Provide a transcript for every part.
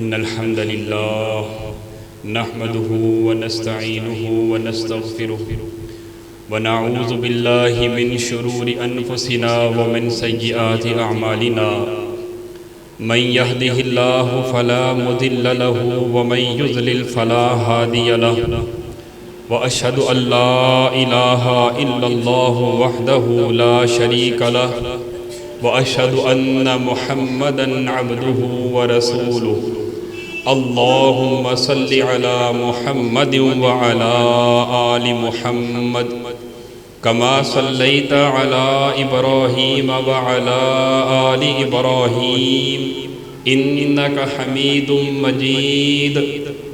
إن الحمد لله نحمده ونستعينه ونستغفره ونعوذ بالله من شرور أنفسنا ومن سيئات أعمالنا من يهده الله فلا مضل له ومن يضلل فلا هادي له وأشهد أن لا إله إلا الله وحده لا شريك له وأشهد أن محمدًا عبده ورسوله اللهم صل على محمد وعلى آل محمد كما صليت على إبراهيم وعلى آل إبراهيم إنك حميد مجيد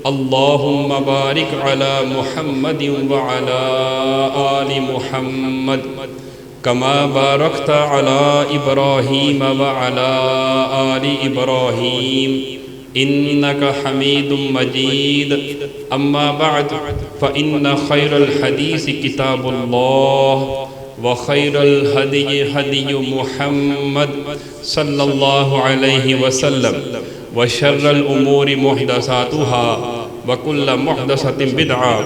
اللهم بارك على محمد وعلى آل محمد كما باركت على إبراهيم وعلى آل إبراهيم إنك حميد مجيد أما بعد فإن خير الحديث كتاب الله وخير الهدي هدي محمد صلى الله عليه وسلم وشر الأمور محدثاتها وكل محدثة بدعة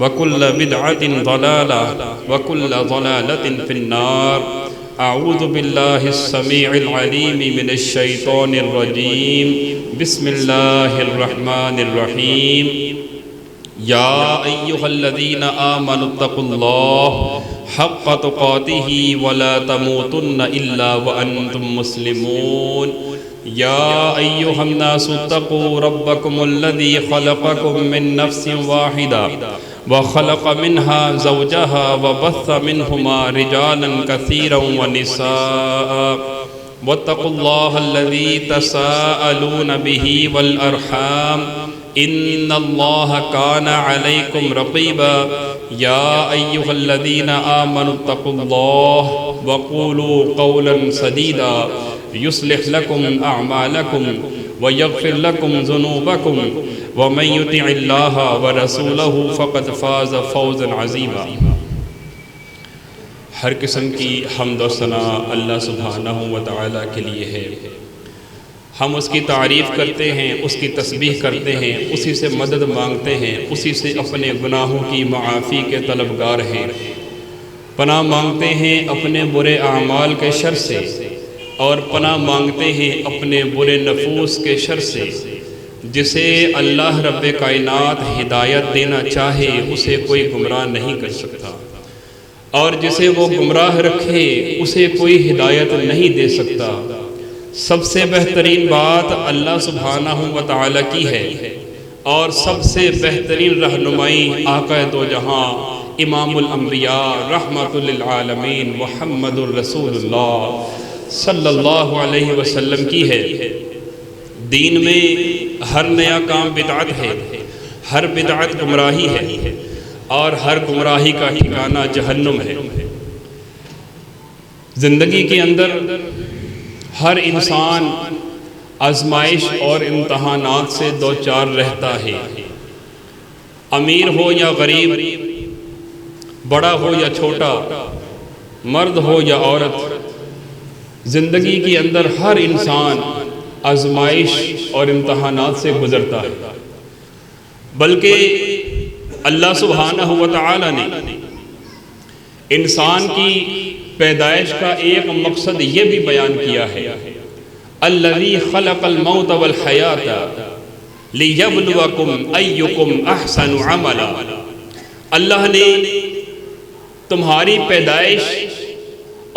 وكل بدعة ضلالة وكل ضلالة في النار أعوذ بالله السميع العليم من الشيطان الرجيم بسم الله الرحمن الرحيم يا أيها الذين آمنوا اتقوا الله حق تقاته ولا تموتن إلا وأنتم مسلمون يا أيها الناس اتقوا ربكم الذي خلقكم من نفس واحدة وخلق منها زوجها وبث منهما رجالا كثيرا ونساء واتقوا الله الذي تساءلون به والأرحام إن الله كان عليكم رقيبا يا أيها الذين آمنوا اتقوا الله وقولوا قولا سديدا يصلح لكم أعمالكم ويغفر لكم ذنوبكم ومن يطع الله ورسوله فقد فاز فوزا عظيما۔ ہر قسم کی حمد و ثنا اللہ سبحانہ و تعالیٰ کے لیے ہے۔ ہم اس کی تعریف کرتے ہیں، اس کی تسبیح کرتے ہیں، اسی سے مدد مانگتے ہیں، اسی سے اپنے گناہوں کی معافی کے طلبگار ہیں، پناہ مانگتے ہیں اپنے برے اعمال کے شر سے، اور پناہ مانگتے ہیں اپنے برے نفوس کے شر سے۔ جسے اللہ رب کائنات ہدایت دینا چاہے اسے کوئی گمراہ نہیں کر سکتا، اور جسے وہ گمراہ رکھے اسے کوئی ہدایت نہیں دے سکتا۔ سب سے بہترین بات اللہ سبحانہ و تعالیٰ کی ہے، اور سب سے بہترین رہنمائی آقا دو جہاں امام الانبیاء رحمت للعالمین محمد الرسول اللہ صلی اللہ علیہ وسلم کی ہے۔ دین میں ہر نیا کام بدعت ہے، ہر بدعت گمراہی ہے، اور ہر گمراہی کا ٹھکانہ جہنم ہے۔ زندگی کے اندر ہر انسان آزمائش اور امتحانات سے دوچار رہتا ہے، امیر ہو یا غریب، بڑا ہو یا چھوٹا، مرد ہو یا عورت، زندگی کے اندر ہر انسان آزمائش اور امتحانات سے گزرتا ہے۔ بلکہ اللہ سبحانہ و تعالی نے انسان کی پیدائش کا ایک مقصد یہ بھی بیان کیا ہے، الذی خلق الموت والحیات لیبلوکم ایکم احسن عملا۔ اللہ نے تمہاری پیدائش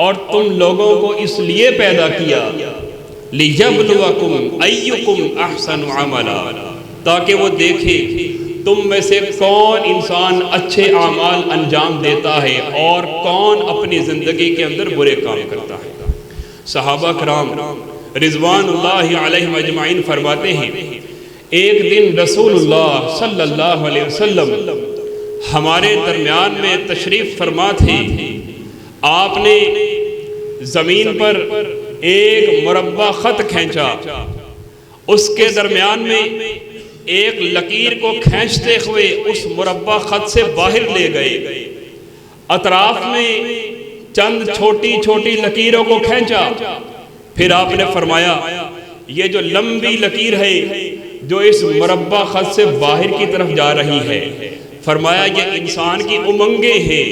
اور تم لوگوں کو اس لیے پیدا کیا، لیبلوکم ایکم احسن عملا، تاکہ وہ دیکھے تم میں سے کون انسان اچھے اعمال انجام دیتا ہے اور کون اپنی زندگی کے اندر برے کام کرتا ہے۔ صحابہ کرام رضوان اللہ علیہم اجمعین فرماتے ہیں، ایک دن رسول اللہ صلی اللہ علیہ وسلم ہمارے درمیان میں تشریف فرما تھے۔ آپ نے زمین پر ایک مربع خط کھینچا، اس کے درمیان میں ایک لکیر کو کھینچتے ہوئے اس مربع خط سے باہر لے گئے، اطراف میں چند چھوٹی چھوٹی لکیروں کو کھینچا، پھر آپ نے فرمایا یہ جو لمبی لکیر ہے جو اس مربع خط سے باہر کی طرف جا رہی ہے، فرمایا یہ انسان کی امنگیں ہیں،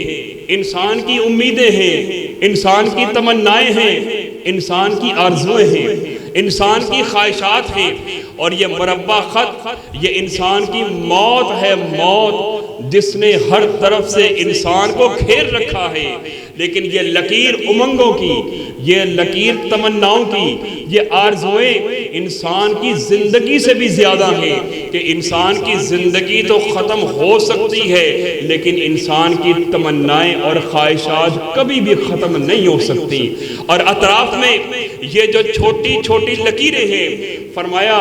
انسان کی امیدیں ہیں، انسان کی تمنائیں ہیں، انسان کی آرزویں ہیں، انسان کی خواہشات ہیں، اور یہ مربع خط یہ انسان کی موت ہے، موت جس نے ہر طرف سے انسان کو گھیر رکھا ہے۔ لیکن یہ لکیر امنگوں کی، یہ لکیر تمناؤں کی، یہ آرزویں انسان کی زندگی سے بھی زیادہ ہیں کہ انسان کی زندگی تو ختم ہو سکتی ہے لیکن انسان کی تمنائیں اور خواہشات کبھی بھی ختم نہیں ہو سکتی۔ اور اطراف میں یہ جو چھوٹی چھوٹی لکیریں ہیں، فرمایا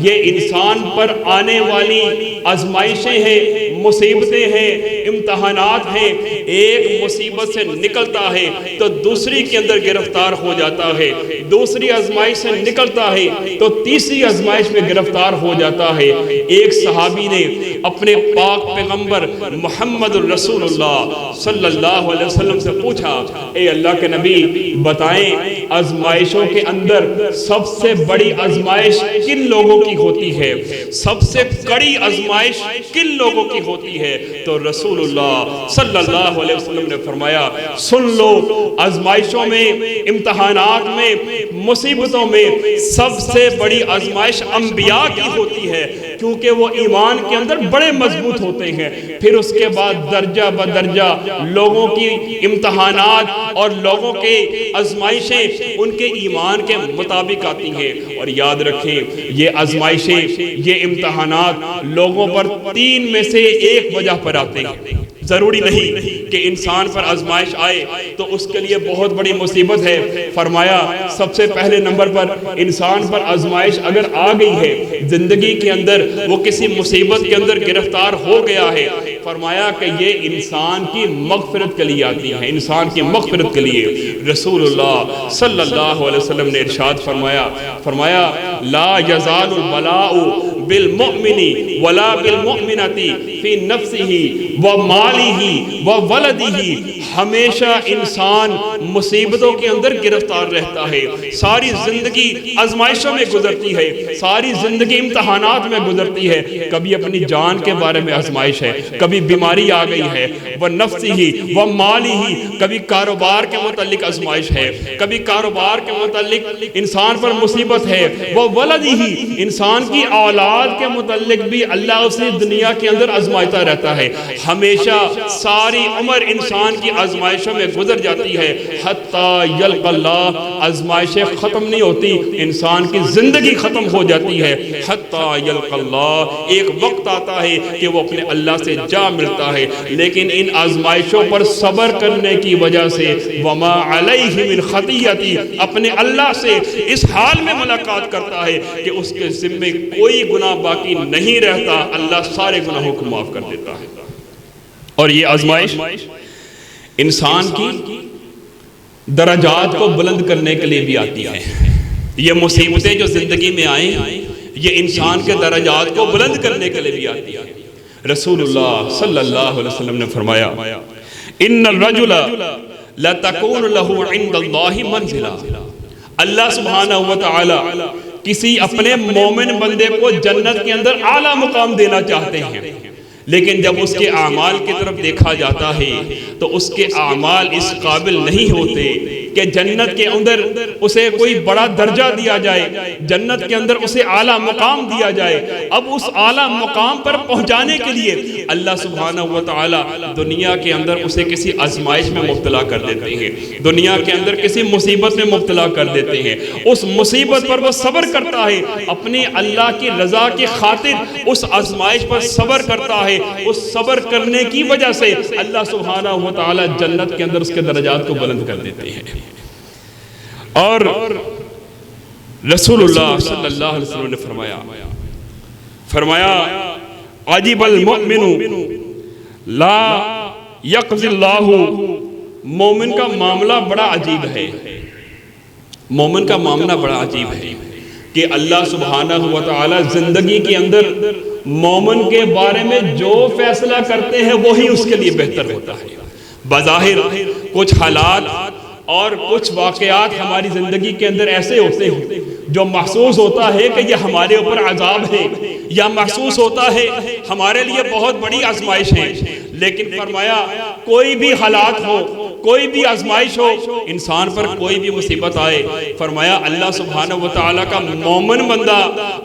یہ انسان پر آنے والی آزمائشیں ہیں، مصیبتیں ہیں، امتحانات ہیں۔ ایک مصیبت سے نکلتا ہے تو دوسری کے اندر گرفتار ہو جاتا ہے، دوسری آزمائش سے نکلتا ہے تو تیسری آزمائش میں گرفتار ہو جاتا ہے۔ ایک صحابی نے اپنے پاک پیغمبر محمد الرسول اللہ صلی اللہ علیہ وسلم سے پوچھا، اے اللہ کے نبی بتائیں آزمائشوں کے اندر سب سے بڑی آزمائش کن لوگوں کی ہوتی ہے، سب سے کڑی آزمائش کن لوگوں کی ہوتی ہے؟ تو رسول اللہ صلی اللہ علیہ وسلم نے فرمایا، سن لو، آزمائشوں میں، امتحانات میں، مصیبتوں میں سب سے بڑی آزمائش انبیاء کی ہوتی ہے، کیونکہ وہ ایمان کے اندر بڑے مضبوط ہوتے ہیں۔ پھر اس کے بعد درجہ بدرجہ لوگوں کی امتحانات اور لوگوں کے آزمائشیں ان کے ایمان کے مطابق آتی ہیں۔ اور یاد رکھیں یہ آزمائشیں، یہ امتحانات لوگوں پر تین میں سے ایک وجہ پر آتے ہیں۔ ضروری نہیں کہ انسان پر آزمائش آئے تو اس کے لیے بہت بڑی مصیبت ہے۔ فرمایا سب سے پہلے نمبر پر انسان پر آزمائش اگر آ گئی ہے، زندگی کے اندر وہ کسی مصیبت کے اندر گرفتار ہو گیا ہے، فرمایا کہ یہ انسان کی مغفرت کے لیے آتی ہے، انسان کی مغفرت کے لیے۔ رسول اللہ صلی اللہ علیہ وسلم نے ارشاد فرمایا لا یزال البلاء بالمؤمن ولا بالمؤمنۃ فی نفسہ ومالہ وولدہ، ہمیشہ انسان مصیبتوں کے اندر گرفتار رہتا ہے، ساری زندگی آزمائشوں میں گزرتی ہے، ساری زندگی امتحانات میں گزرتی ہے۔ کبھی اپنی جان کے بارے میں آزمائش ہے، کبھی بیماری آ گئی ہے، وَنَفْسِهِ وَمَالِهِ، کبھی کاروبار کے متعلق آزمائش ہے، کبھی کاروبار کے متعلق انسان پر مصیبت ہے، وَوَلَدِهِ، انسان کی اولاد کے متعلق بھی اللہ اسے دنیا کے اندر آزمائتا رہتا ہے۔ ہمیشہ ساری عمر انسان کی آزمائشوں میں گزر جاتی ہے، حتیٰ یلق اللہ، آزمائشیں ختم نہیں ہوتی، انسان کی زندگی ختم ہو جاتی ہے، حتیٰ یلق اللہ، ایک وقت آتا ہے کہ وہ اپنے اللہ سے جا ملتا ہے۔ لیکن ان آزمائشوں پر صبر کرنے کی وجہ سے وما علیہ من خطیئتی، اپنے اللہ سے اس حال میں ملاقات کرتا ہے کہ اس کے ذمے کوئی گناہ باقی نہیں رہتا، اللہ سارے گناہوں کو معاف کر دیتا ہے۔ اور یہ آزمائش انسان کی درجات کو بلند کرنے کے لیے بھی آتی ہے۔ یہ مصیبتیں جو زندگی میں آئیں یہ انسان کے درجات کو بلند کرنے کے لیے بھی آتی ہے۔ رسول اللہ صلی اللہ علیہ وسلم نے فرمایا ان الرجل لتکون له عند اللہ منزلہ، اللہ سبحانہ وتعالی کسی اپنے مومن بندے کو جنت کے اندر اعلیٰ مقام دینا چاہتے ہیں، لیکن جب اس کے اعمال کی طرف دیکھا جاتا ہے تو اس کے اعمال اس قابل نہیں ہوتے کہ جنت کے اندر اسے کوئی بڑا درجہ دیا جائے، جنت کے اندر اسے اعلیٰ مقام دیا جائے۔ اب اس اعلیٰ مقام پر پہنچانے کے لیے اللہ سبحانہ وتعالی دنیا کے اندر اسے کسی آزمائش میں مبتلا کر دیتے ہیں، دنیا کے اندر کسی مصیبت میں مبتلا کر دیتے ہیں۔ اس مصیبت پر وہ صبر کرتا ہے، اپنے اللہ کی رضا کی خاطر اس آزمائش پر صبر کرتا ہے، اس صبر کرنے کی وجہ سے اللہ سبحانہ وتعالی جنت کے اندر اس کے درجات کو بلند کر دیتے ہیں۔ اور رسول اللہ صلی اللہ علیہ وسلم نے فرمایا عجیب المؤمن لا یقضی اللہ، مومن کا معاملہ بڑا عجیب ہے، مومن کا معاملہ بڑا عجیب ہے کہ اللہ سبحانہ وتعالی زندگی کے اندر مومن کے بارے میں جو فیصلہ کرتے ہیں وہی اس کے لیے بہتر ہوتا ہے۔ بظاہر کچھ حالات اور کچھ واقعات ہماری زندگی کے اندر ایسے ہوتے ہیں جو محسوس ہوتا ہے کہ یہ ہمارے اوپر عذاب ہے یا محسوس ہوتا ہے ہمارے لیے بہت بڑی آزمائش ہے، لیکن فرمایا کوئی بھی حالات ہو، کوئی بھی آزمائش ہو، انسان پر کوئی بھی مصیبت آئے، فرمایا اللہ سبحانہ وتعالیٰ کا مومن بندہ،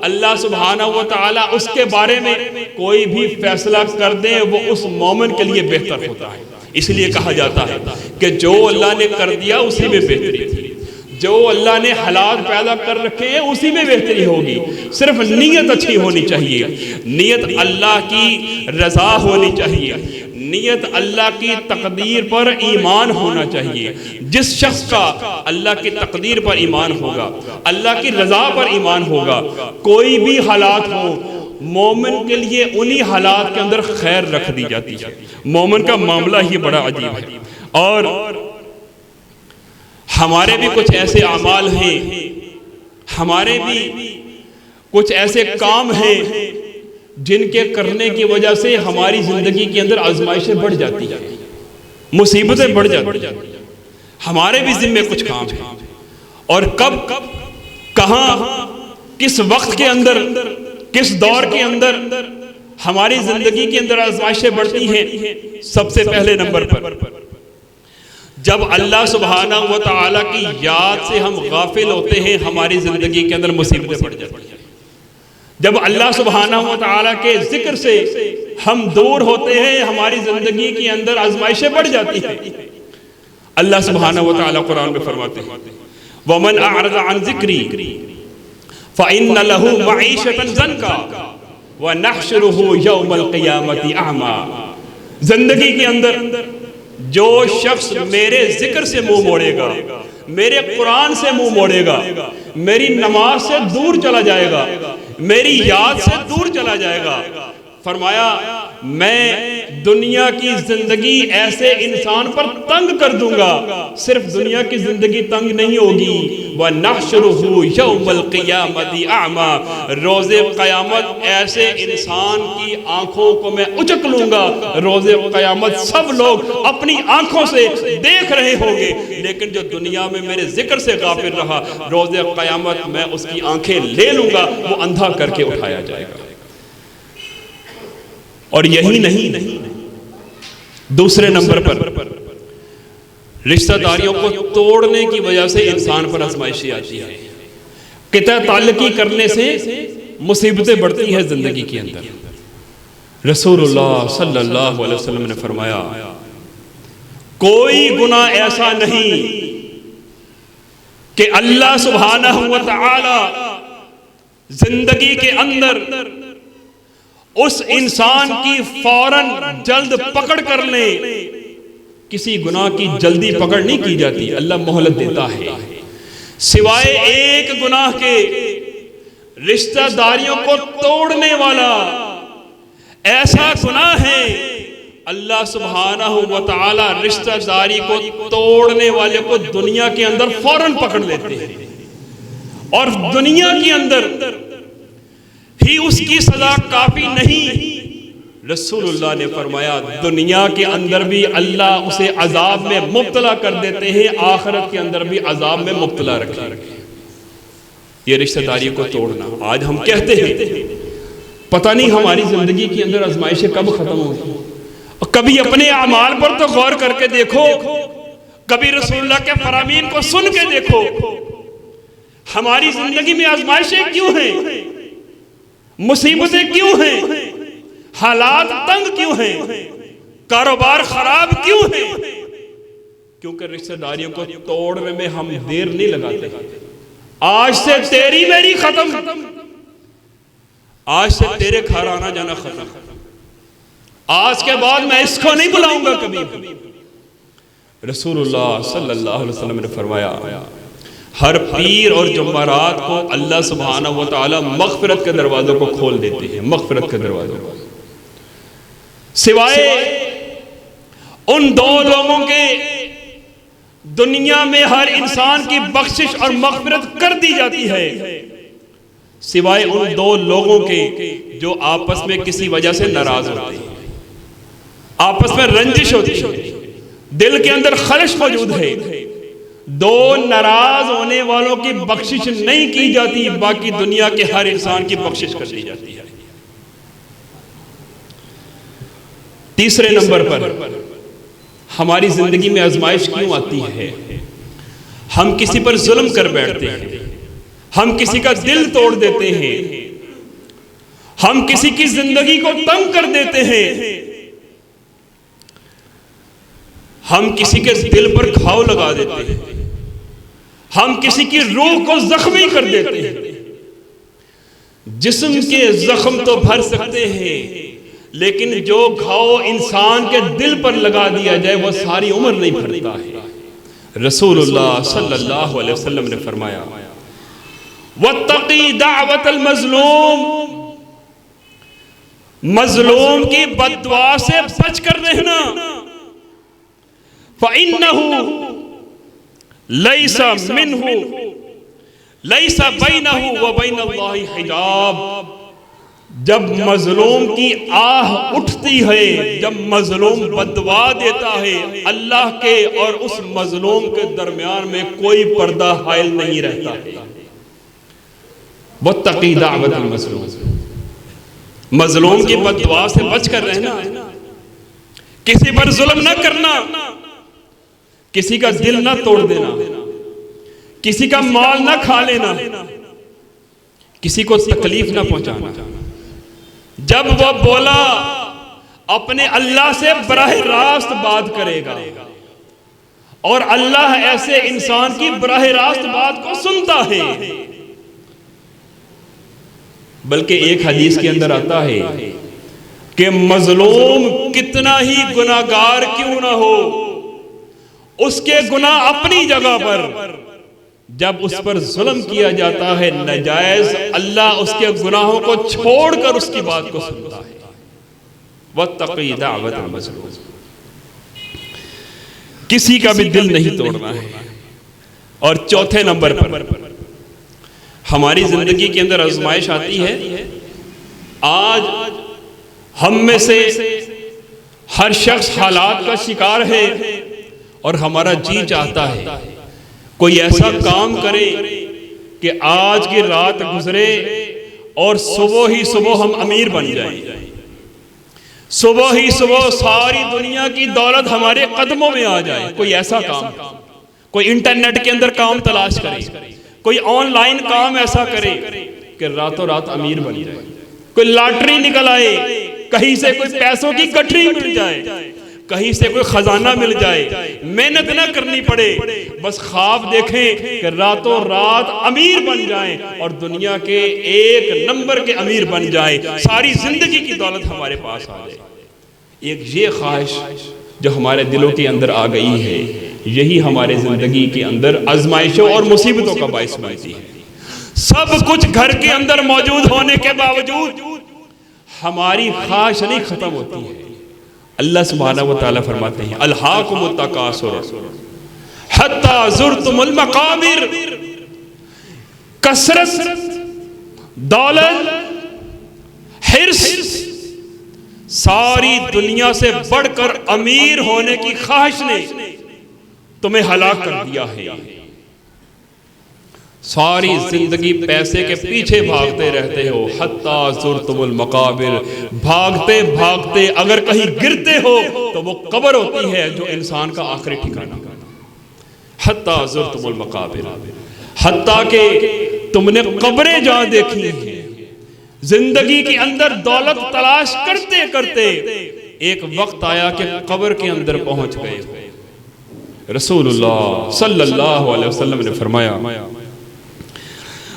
اللہ سبحانہ وتعالیٰ اس کے بارے میں کوئی بھی فیصلہ کر دیں وہ اس مومن کے لیے بہتر ہوتا ہے۔ اس لیے کہا جاتا ہے کہ جو اللہ نے کر دیا اسی میں بہتری تھی، جو اللہ نے حالات پیدا کر رکھے ہیں اسی میں بہتری ہوگی، صرف نیت اچھی ہونی چاہیے، نیت اللہ کی رضا ہونی چاہیے، نیت اللہ کی تقدیر پر ایمان ہونا چاہیے۔ جس شخص کا اللہ کی تقدیر پر ایمان ہوگا، اللہ کی رضا پر ایمان ہوگا، کوئی بھی حالات ہو، مومن کے لیے انہی حالات کے اندر خیر رکھ دی جاتی ہے۔ مومن کا معاملہ ہی بڑا عجیب ہے۔ اور ہمارے بھی کچھ ایسے اعمال ہیں، ہمارے بھی کچھ ایسے کام ہیں جن کے کرنے کی وجہ سے ہماری زندگی کے اندر آزمائشیں بڑھ جاتی ہیں، مصیبتیں بڑھ جاتی ہیں۔ ہمارے بھی ذمہ کچھ کام ہیں، اور کب کہاں کس وقت کے اندر کس دور کے اندر ہماری زندگی کے اندر آزمائشیں بڑھتی ہیں۔ سب سے پہلے نمبر پر جب اللہ سبحانہ وتعالیٰ کی یاد سے ہم غافل ہوتے ہیں، ہماری زندگی کے اندر مصیبتیں بڑھ جاتی ہیں۔ جب اللہ سبحانہ وتعالیٰ کے ذکر سے ہم دور ہوتے ہیں، ہماری زندگی کے اندر آزمائشیں بڑھ جاتی ہیں۔ اللہ سبحانہ وتعالیٰ قرآن میں فرماتے ہیں وَمَنْ أَعْرَضَ عَنْ ذِكْرِي فَإِنَّ لَهُ مَعِيشَةً ضَنْكًا وَنَحْشُرُهُ يَوْمَ الْقِيَامَةِ أَعْمَى۔ زندگی کے اندر جو شخص میرے ذکر سے منہ موڑے گا، میرے قرآن سے منہ موڑے گا، میری نماز سے دور چلا جائے گا، میری یاد سے دور چلا جائے گا، فرمایا میں دنیا کی زندگی ایسے انسان پر تنگ کر دوں گا۔ صرف دنیا کی زندگی تنگ نہیں ہوگی، وَنَحْشُرُهُ يَوْمَ الْقِيَامَةِ أَعْمَى، روز قیامت ایسے انسان کی آنکھوں کو میں اچک لوں گا۔ روز قیامت سب لوگ اپنی آنکھوں سے دیکھ رہے ہوں گے، لیکن جو دنیا میں میرے ذکر سے غافل رہا، روز قیامت میں اس کی آنکھیں لے لوں گا، وہ اندھا کر کے اٹھایا جائے گا۔ اور یہی نہیں، دوسرے نمبر پر رشتہ داریوں کو توڑنے کی وجہ سے انسان پر آزمائشیں آتی ہیں، قطع تعلقی کرنے سے مصیبتیں بڑھتی ہیں زندگی کے اندر۔ رسول اللہ صلی اللہ علیہ وسلم نے فرمایا کوئی گناہ ایسا نہیں کہ اللہ سبحانہ وتعالی زندگی کے اندر اس انسان کی فوراً جلد پکڑ کر لیں۔ کسی گناہ کی جلدی پکڑ نہیں کی جاتی، اللہ مہلت دیتا ہے، سوائے ایک گناہ کے، رشتہ داریوں کو توڑنے والا ایسا گناہ ہے اللہ سبحانہ وتعالی رشتہ داری کو توڑنے والے کو دنیا کے اندر فوراً پکڑ لیتے ہیں، اور دنیا کے اندر ہی اس کی سزا کافی نہیں، رسول اللہ نے فرمایا دنیا کے اندر بھی اللہ اسے عذاب میں مبتلا کر دیتے ہیں، آخرت کے اندر بھی عذاب میں مبتلا رکھے۔ یہ رشتہ داری کو توڑنا، آج ہم کہتے ہیں پتہ نہیں ہماری زندگی کے اندر آزمائشیں کب ختم ہوتی ہیں۔ کبھی اپنے اعمال پر تو غور کر کے دیکھو، کبھی رسول اللہ کے فرامین کو سن کے دیکھو، ہماری زندگی میں آزمائشیں کیوں ہیں، مصیبتیں کیوں ہیں، حالات تنگ کیوں ہیں، کاروبار خراب کیوں ہیں؟ کیونکہ رشتہ داریوں کو توڑنے میں ہم دیر نہیں لگاتے۔ آج سے تیری میری ختم، آج سے تیرے گھر آنا جانا ختم، آج کے بعد میں اس کو نہیں بلاؤں گا کبھی۔ رسول اللہ صلی اللہ علیہ وسلم نے فرمایا ہر پیر اور جمعرات کو اللہ سبحانہ وتعالی مغفرت کے دروازوں کو کھول دیتے ہیں، مغفرت کے دروازوں کو، سوائے ان دو لوگوں کے دنیا میں ہر انسان کی بخشش اور مغفرت کر دی جاتی ہے، سوائے ان دو لوگوں کے جو آپس میں کسی وجہ سے ناراض ہوتے ہیں، آپس میں رنجش ہوتی ہے، دل کے اندر خلش موجود ہے، دو ناراض ہونے والوں کی بخشش نہیں کی جاتی، باقی دنیا کے ہر انسان کی بخشش کر دی جاتی ہے۔ تیسرے نمبر پر ہماری زندگی میں آزمائش کیوں آتی ہے؟ ہم کسی پر ظلم کر بیٹھتے ہیں، ہم کسی کا دل توڑ دیتے ہیں، ہم کسی کی زندگی کو تنگ کر دیتے ہیں، ہم کسی کے دل پر گھاؤ لگا دیتے ہیں، ہم کسی کی روح کو زخمی کر دیتے ہیں۔ جسم کے زخم تو بھر سکتے ہیں، لیکن جو گھاؤ انسان کے دل پر لگا دیا جائے وہ ساری عمر نہیں بھرتا ہے۔ رسول اللہ صلی اللہ علیہ وسلم نے فرمایا وَاتَّقِي دَعْوَةَ الْمَظْلُومِ، مظلوم کی بد دعا سے بچ کر رہنا۔ فَإِنَّهُ لَيْسَ مِنْهُ لَيْسَ بَيْنَهُ وَبَيْنَ اللَّهِ حِجَابٌ، جب مظلوم کی آہ اٹھتی ہے، جب مظلوم بد دعا دیتا ہے، اللہ کے اور اس مظلوم کے درمیان میں کوئی پردہ حائل نہیں رہتا ہے۔ وَاتَّقِي دَعْوَةَ الْمَظْلُومِ، مظلوم کی بد دعا سے بچ کر رہنا، کسی پر ظلم نہ کرنا، کسی کا دل نہ توڑ دینا، کسی کا مال نہ کھا لینا، کسی کو تکلیف نہ پہنچانا۔ جب وہ بولا اپنے اللہ سے براہ راست بات کرے گا، اور اللہ ایسے انسان کی براہ راست بات کو سنتا ہے۔ بلکہ ایک حدیث کے اندر آتا ہے کہ مظلوم کتنا ہی گناہگار کیوں نہ ہو، اس کے گناہ اپنی جگہ پر، جب اس پر ظلم کیا جاتا ہے ناجائز، اللہ اس کے گناہوں کو چھوڑ کر اس کی بات کو سنتا ہے۔ وَاتَّقِي دَعْوَةَ الْمَظْلُومِ، کسی کا بھی دل نہیں توڑنا ہے۔ اور چوتھے نمبر پر ہماری زندگی کے اندر آزمائش آتی ہے۔ آج ہم میں سے ہر شخص حالات کا شکار ہے، اور ہمارا جی چاہتا ہے کوئی ایسا کام کرے کہ آج کی رات گزرے اور صبح ہی صبح ہم امیر بن جائیں، صبح ہی صبح ساری دنیا کی دولت ہمارے قدموں میں آ جائے۔ کوئی ایسا کام، کوئی انٹرنیٹ کے اندر کام تلاش کرے، کوئی آن لائن کام ایسا کرے کہ راتوں رات امیر بن جائے، کوئی لاٹری نکل آئے، کہیں سے کوئی پیسوں کی گٹھری مل جائے، کہیں سے کوئی خزانہ مل جائے، محنت نہ کرنی پڑے، بس خواب دیکھیں کہ راتوں رات امیر بن جائیں اور دنیا کے ایک نمبر کے امیر بن جائیں، ساری زندگی کی دولت ہمارے پاس آ جائے۔ ایک یہ خواہش جو ہمارے دلوں کے اندر آ گئی ہے، یہی ہمارے زندگی کے اندر آزمائشوں اور مصیبتوں کا باعث بنتی ہے۔ سب کچھ گھر کے اندر موجود ہونے کے باوجود ہماری خواہش نہیں ختم ہوتی ہے۔ اللہ سبحانہ وتعالی فرماتے ہیں الہاکم التکاثر حتی زرتم المقابر، کثرت، دولت، حرص، ساری دنیا سے بڑھ کر امیر ہونے کی خواہش نے تمہیں ہلاک کر دیا ہے۔ ساری زندگی پیسے کے پیچھے بھاگتے رہتے ہو، حتیٰ زرتم المقابر، بھاگتے بھاگتے اگر کہیں گرتے ہو تو وہ قبر ہوتی ہے جو انسان کا آخری ٹھکانہ۔ حتیٰ زرتم المقابر، حتیٰ کہ تم نے قبریں جہاں دیکھی ہیں، زندگی کے اندر دولت تلاش کرتے کرتے ایک وقت آیا کہ قبر کے اندر پہنچ گئے۔ رسول اللہ صلی اللہ علیہ وسلم نے فرمایا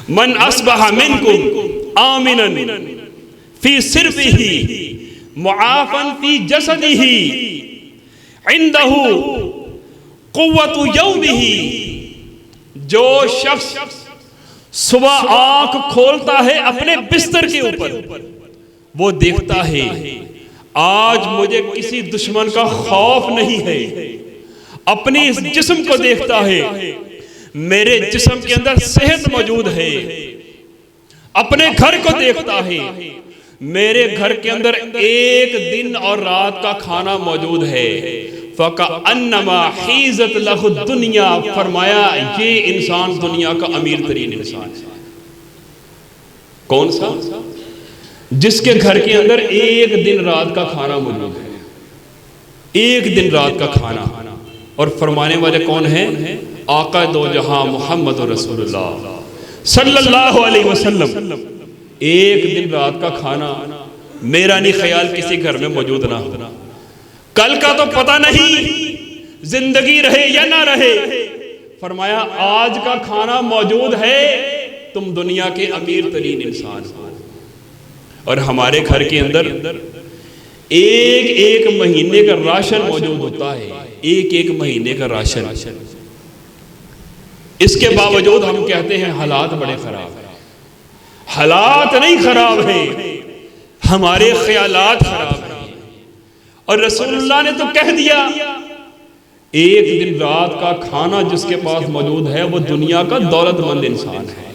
من اصبح منکم آمنا فی سربہ معافا فی جسدہ عندہ قوت یومہ، جو شخص صبح آنکھ کھولتا ہے اپنے بستر کے اوپر، وہ دیکھتا ہے آج مجھے کسی دشمن کا خوف نہیں ہے، اپنی اس جسم کو دیکھتا ہے میرے جسم کے اندر صحت موجود ہے، اپنے گھر کو دیکھتا ہے میرے گھر کے اندر ایک دن اور رات کا کھانا موجود ہے، فَكَأَنَّمَا حِيزَتْ لَهُ الدُّنْيَا، فرمایا یہ انسان دنیا کا امیر ترین انسان ہے۔ کون سا؟ جس کے گھر کے اندر ایک دن رات کا کھانا موجود ہے، ایک دن رات کا کھانا، اور فرمانے والے کون ہیں؟ آقا دو جہاں محمد رسول اللہ صلی اللہ علیہ وسلم۔ ایک دن رات کا کھانا میرا نہیں خیال کسی گھر میں موجود نہ ہو۔ کل کا تو پتہ نہیں زندگی رہے یا نہ رہے، فرمایا آج کا کھانا موجود ہے، تم دنیا کے امیر ترین انسان ہو۔ اور ہمارے گھر کے اندر ایک مہینے کا راشن موجود ہوتا ہے، ایک مہینے کا راشن۔ اس کے باوجود ہم کہتے ہیں حالات بڑے خراب ہیں۔ حالات نہیں خراب ہیں، ہمارے خیالات خراب ہیں۔ اور رسول اللہ نے تو کہہ دیا ایک دن رات کا کھانا جس کے پاس موجود ہے وہ دنیا کا دولت مند انسان ہے،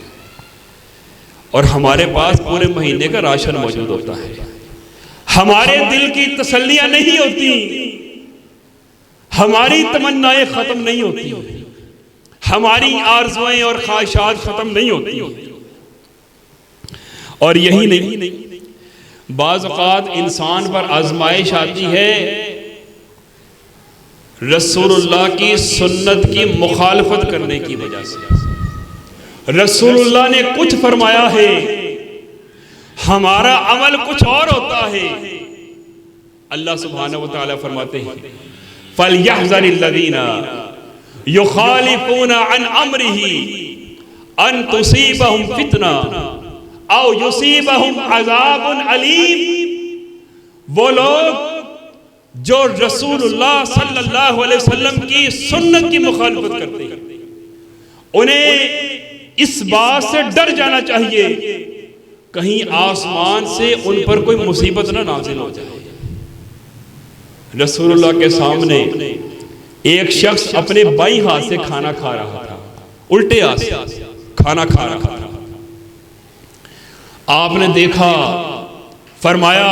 اور ہمارے پاس پورے مہینے کا راشن موجود ہوتا ہے۔ ہمارے دل کی تسلیاں نہیں ہوتی، ہماری تمنائیں ختم نہیں ہوتی، ہماری آرزویں اور خواہشات ختم نہیں ہوتی۔ اور یہی نہیں، بعض اوقات انسان پر آزمائش آتی ہے رسول اللہ کی سنت کی مخالفت کرنے کی وجہ سے۔ رسول اللہ نے کچھ فرمایا ہے، ہمارا عمل کچھ اور ہوتا ہے۔ اللہ سبحانہ وتعالی فرماتے ہیں فَلْيَحْذَرِ الَّذِينَ يُخَالِفُونَ عَنْ أَمْرِهِ أَن تُصِيبَهُمْ فِتْنَةٌ أَوْ يُصِيبَهُمْ عَذَابٌ أَلِيمٌ۔ وہ لوگ جو رسول اللہ صلی اللہ علیہ وسلم کی سنت کی مخالفت کرتے ہیں، انہیں اس بات سے ڈر جانا چاہیے کہیں آسمان سے ان پر کوئی مصیبت نہ نازل ہو جائے۔ رسول اللہ کے سامنے ایک شخص اپنے بائیں ہاتھ سے کھانا کھا رہا تھا، الٹے ہاتھ سے کھانا کھا رہا تھا۔ آپ نے دیکھا، فرمایا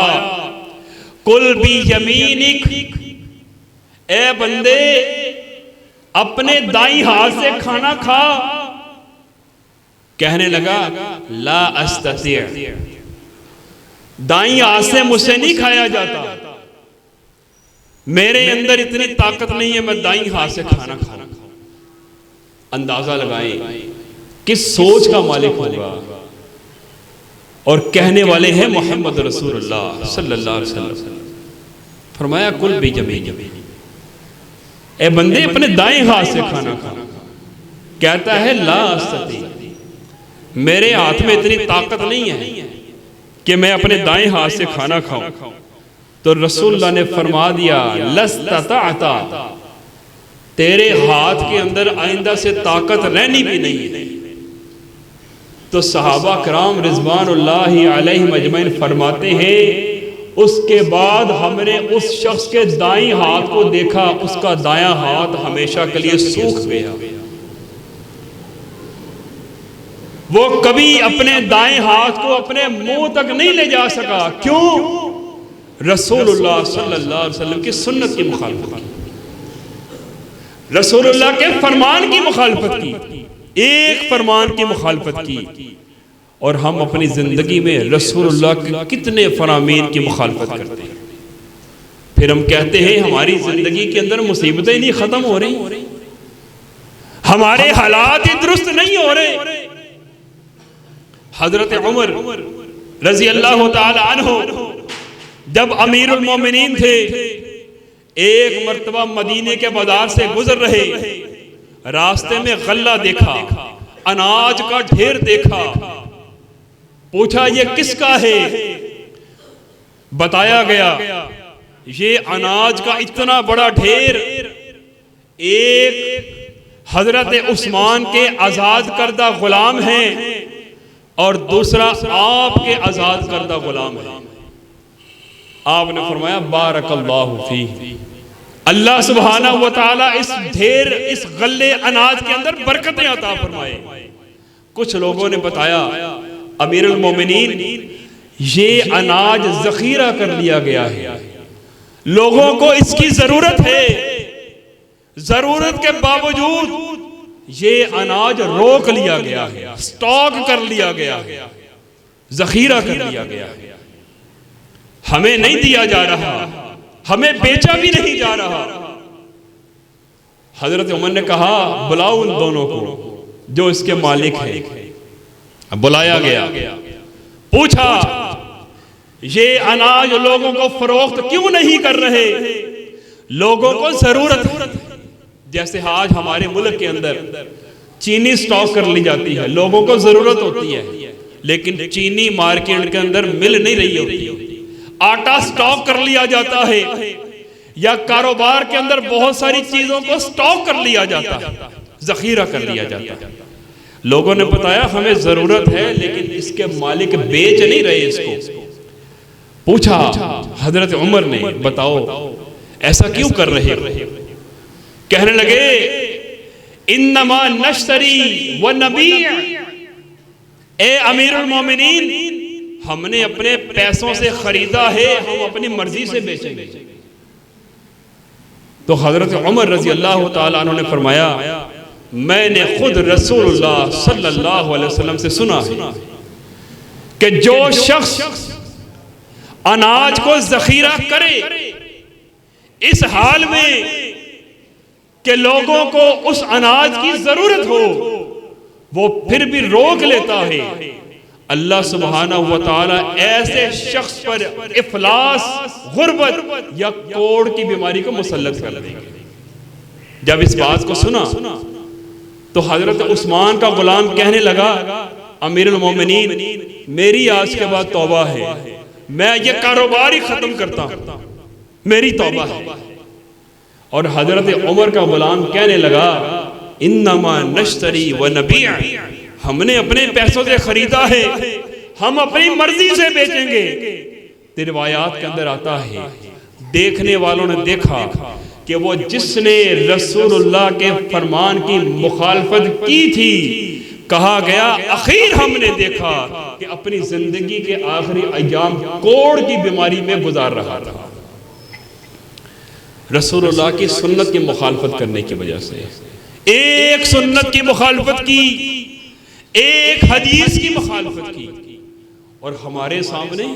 کل بھی یمینک، اے بندے اپنے دائیں ہاتھ سے کھانا کھا۔ کہنے لگا لا استطیع، دائیں ہاتھ سے مجھ سے نہیں کھایا جاتا، میرے اندر اتنی طاقت نہیں ہے میں دائیں ہاتھ سے کھانا کھاؤں۔ اندازہ لگائیں کس سوچ کا مالک ہوگا، اور کہنے والے ہیں محمد رسول اللہ صلی اللہ علیہ وسلم۔ فرمایا کل بھی یمین، اے بندے اپنے دائیں ہاتھ سے کھانا کھا۔ کہتا ہے لا استطیع، میرے ہاتھ میں اتنی طاقت نہیں ہے کہ میں اپنے دائیں ہاتھ سے کھانا کھاؤں۔ تو رسول اللہ نے فرما دیا لستطعت، تیرے ہاتھ کے اندر آئندہ سے طاقت رہنی بھی نہیں ہے۔ تو صحابہ کرام رضوان اللہ علیہم اجمعین فرماتے ہیں اس کے بعد ہم نے اس شخص کے دائیں ہاتھ کو دیکھا، اس کا دایاں ہاتھ ہمیشہ کے لیے سوکھ گیا، وہ کبھی اپنے دائیں ہاتھ کو اپنے منہ تک نہیں لے جا سکا۔ کیوں؟ رسول اللہ صلی اللہ علیہ وسلم کی سنت کی مخالفت کی، رسول اللہ کے فرمان کی مخالفت کی، ایک فرمان کی مخالفت کی۔ اور ہم اپنی زندگی میں رسول اللہ کے کتنے فرامین کی مخالفت کرتے ہیں، پھر ہم کہتے ہیں ہماری زندگی کے اندر مصیبتیں نہیں ختم ہو رہی، ہمارے حالات ہی درست نہیں ہو رہے۔ حضرت عمر رضی اللہ تعالی عنہ جب امیر المومنین تھے، ایک مرتبہ مدینے کے بازار سے گزر رہے، راستے میں غلہ دیکھا، اناج کا ڈھیر دیکھا، پوچھا یہ کس کا ہے؟ بتایا گیا یہ اناج کا اتنا بڑا ڈھیر ایک حضرت عثمان کے آزاد کردہ غلام ہیں اور دوسرا آپ کے آزاد کردہ غلام ہے۔ آپ نے فرمایا بارک اللہ فی، اللہ سبحانہ وتعالی اس ڈھیر اس غلے اناج کے اندر برکتیں عطا فرمائے۔ کچھ لوگوں نے بتایا امیر المومنین یہ اناج ذخیرہ کر لیا گیا ہے، لوگوں کو اس کی ضرورت ہے، ضرورت کے باوجود یہ اناج روک لیا گیا ہے، سٹاک کر لیا گیا ہے، ذخیرہ کر لیا گیا ہے، ہمیں نہیں دیا جا رہا، ہمیں بیچا بھی نہیں جا رہا۔ حضرت عمر نے کہا بلاؤ ان دونوں کو جو اس کے مالک ہیں۔ بلایا گیا، پوچھا یہ اناج لوگوں کو فروخت کیوں نہیں کر رہے؟ لوگوں کو ضرورت ہے، جیسے آج ہمارے ملک کے اندر چینی سٹاک کر لی جاتی ہے، لوگوں کو ضرورت ہوتی ہے، لیکن چینی مارکیٹ کے اندر مل نہیں رہی ہوتی، آٹا سٹاک کر لیا جاتا ہے، یا کاروبار کے اندر بہت ساری چیزوں کو سٹاک کر لیا جاتا ہے، ذخیرہ کر لیا جاتا ہے۔ لوگوں نے بتایا ہمیں ضرورت ہے لیکن اس کے مالک بیچ نہیں رہے اس کو۔ پوچھا حضرت عمر نے بتاؤ ایسا کیوں کر رہے ہو؟ کہنے لگے انما نشتری ونبیع، اے امیر المومنین ہم نے اپنے پیسوں سے خریدا ہے، ہم اپنی مرضی سے بیچیں گے۔ تو حضرت عمر رضی اللہ تعالیٰ عنہ نے فرمایا میں نے خود رسول اللہ صلی اللہ علیہ وسلم سے سنا ہے کہ جو شخص اناج کو ذخیرہ کرے اس حال میں کہ لوگوں کو اس اناج کی ضرورت ہو، وہ پھر بھی روک لیتا ہے، اللہ سبحانہ وتعالی ایسے شخص پر افلاس، غربت یا کوڑ کی بیماری کو مسلط کر دے گا۔ جب اس بات کو سنا تو حضرت عثمان کا غلام کہنے لگا امیر المومنین میری آج کے بعد توبہ ہے، میں یہ کاروبار ہی ختم کرتا ہوں، میری توبہ ہے۔ اور حضرت عمر کا غلام کہنے لگا انما نشتری ونبیع، ہم نے اپنے پیسوں سے خریدا ہے، ہم اپنی مرضی سے بیچیں گے۔ روایات کے اندر آتا ہے دیکھنے والوں نے دیکھا کہ وہ جس نے رسول اللہ کے فرمان کی مخالفت کی تھی، کہا گیا اخیر ہم نے دیکھا کہ اپنی زندگی کے آخری ایام کوڑ کی بیماری میں گزار رہا تھا، رسول اللہ کی سنت کی مخالفت کرنے کی وجہ سے۔ ایک سنت کی مخالفت کی، ایک حدیث کی مخالفت کی، اور ہمارے سامنے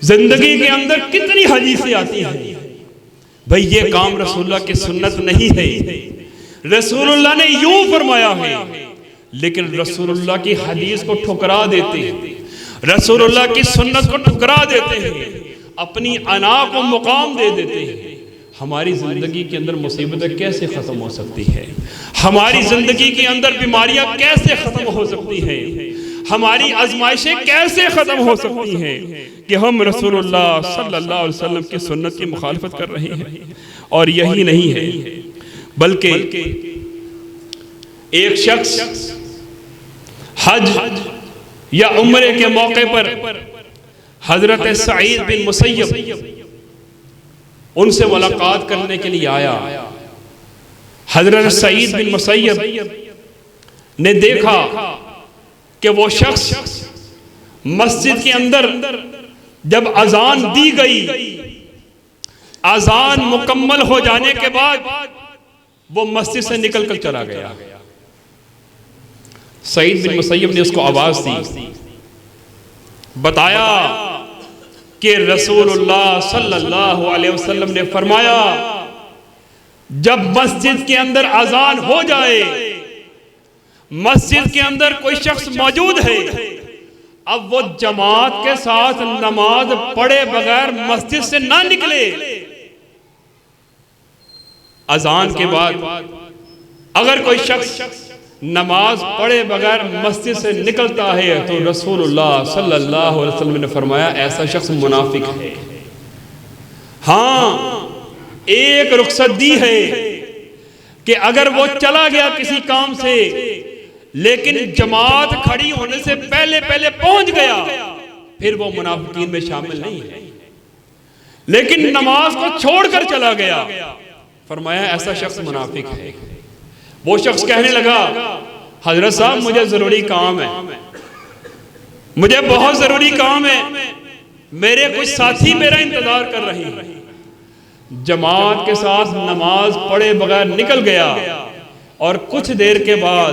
زندگی کے اندر کتنی حدیثیں آتی ہیں بھئی یہ کام رسول اللہ کی سنت نہیں ہے، رسول اللہ نے یوں فرمایا ہے، لیکن رسول اللہ کی حدیث کو ٹھکرا دیتے ہیں، رسول اللہ کی سنت کو ٹھکرا دیتے ہیں، اپنی انا کو مقام دے دیتے ہیں۔ ہماری زندگی کے اندر مصیبتیں کیسے ختم ہو سکتی ہیں؟ ہماری زندگی کے اندر بیماریاں کیسے ختم ہو سکتی ہیں؟ ہماری آزمائشیں کیسے ختم ہو سکتی ہیں کہ ہم رسول اللہ صلی اللہ علیہ وسلم کی سنت کی مخالفت کر رہے ہیں؟ اور یہی نہیں ہے بلکہ ایک شخص حج یا عمرے کے موقع پر حضرت سعید بن مسیب ان سے ملاقات کرنے کے لیے آیا۔ حضرت سعید بن مسیب نے دیکھا کہ وہ شخص مسجد کے اندر جب اذان دی گئی، اذان مکمل ہو جانے کے بعد وہ مسجد سے نکل کر چلا گیا۔ سعید بن مسیب نے اس کو آواز دی، بتایا کہ رسول اللہ صلی اللہ علیہ وسلم نے فرمایا جب مسجد کے اندر اذان ہو جائے، مسجد کے اندر کوئی شخص موجود ہے، اب وہ جماعت کے ساتھ نماز پڑھے بغیر مسجد سے نہ نکلے۔ اذان کے بعد اگر کوئی شخص نماز پڑھے بغیر مسجد سے نکلتا ہے تو رسول اللہ صلی اللہ علیہ وسلم نے فرمایا ایسا شخص منافق ہے۔ ہاں ایک رخصت دی ہے کہ اگر وہ چلا گیا کسی کام سے لیکن جماعت کھڑی ہونے سے پہلے پہنچ گیا، پھر وہ منافقین میں شامل نہیں ہے، لیکن نماز کو چھوڑ کر چلا گیا، فرمایا ایسا شخص منافق ہے۔ وہ شخص کہنے لگا حضرت صاحب مجھے ضروری کام ہے، مجھے بہت ضروری کام ہے، میرے کچھ ساتھی میرا انتظار کر رہے ہیں۔ جماعت کے ساتھ نماز پڑھے بغیر نکل گیا، اور کچھ دیر کے بعد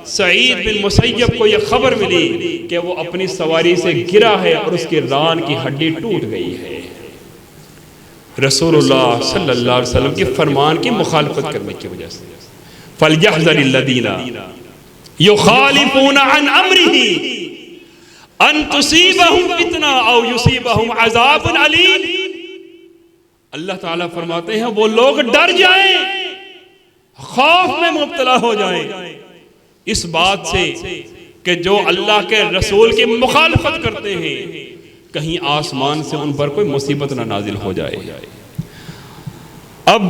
سعید بن مسیب کو یہ خبر ملی کہ وہ اپنی سواری سے گرا ہے اور اس کی ران کی ہڈی ٹوٹ گئی ہے۔ رسول اللہ صلی اللہ علیہ وسلم کی فرمان کی مخالفت کرنے کی وجہ سے فَلْيَحْذَرِ الَّذِينَ يُخَالِفُونَ عَنْ أَمْرِهِ أَن تُصِيبَهُمْ فِتْنَةٌ أَوْ يُصِيبَهُمْ عَذَابٌ أَلِيمٌ۔ اللہ تعالیٰ فرماتے ہیں وہ لوگ ڈر جائیں، خوف میں مبتلا ہو جائیں اس بات سے کہ جو اللہ کے رسول کی مخالفت کرتے ہیں کہیں آسمان سے ان پر کوئی مصیبت نہ نازل ہو جائے۔ اب